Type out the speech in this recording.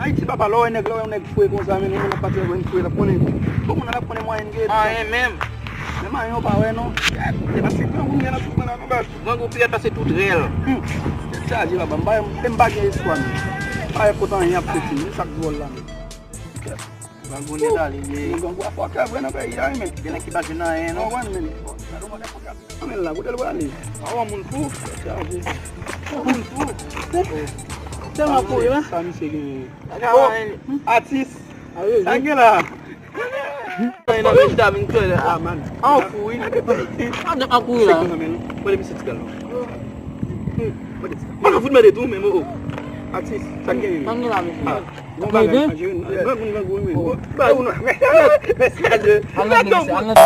Haïti papa là on est foué comme ça mais nous on pas très bien foué la connaît. Comme on a connaît moyen de. Ah même. Mais moi pas ouais non. C'est parce que on est là tout dans la base. Moi go pied passer tout réel. Ça dit là bamba même baguette histoire. Pas pourtant il y a petit chaque jour là. Bagulho dali. Ngon gua foka bwana kwa iya men. Kena kibaje na yeye no. 1 minute. Amen la budel wali. Awa mun fu. Charge. Mun fu. Tell me for you. Sami sege. Artist. Angela. Ina benda min kele Ah man. ah fu ini. Ada aku lah. Boleh bisa sekali. Mana food made tu memo. Artist. Sange. Panggil lah. Bon bagage. Ba gun ba gun men. Ba gun. Message. Angat.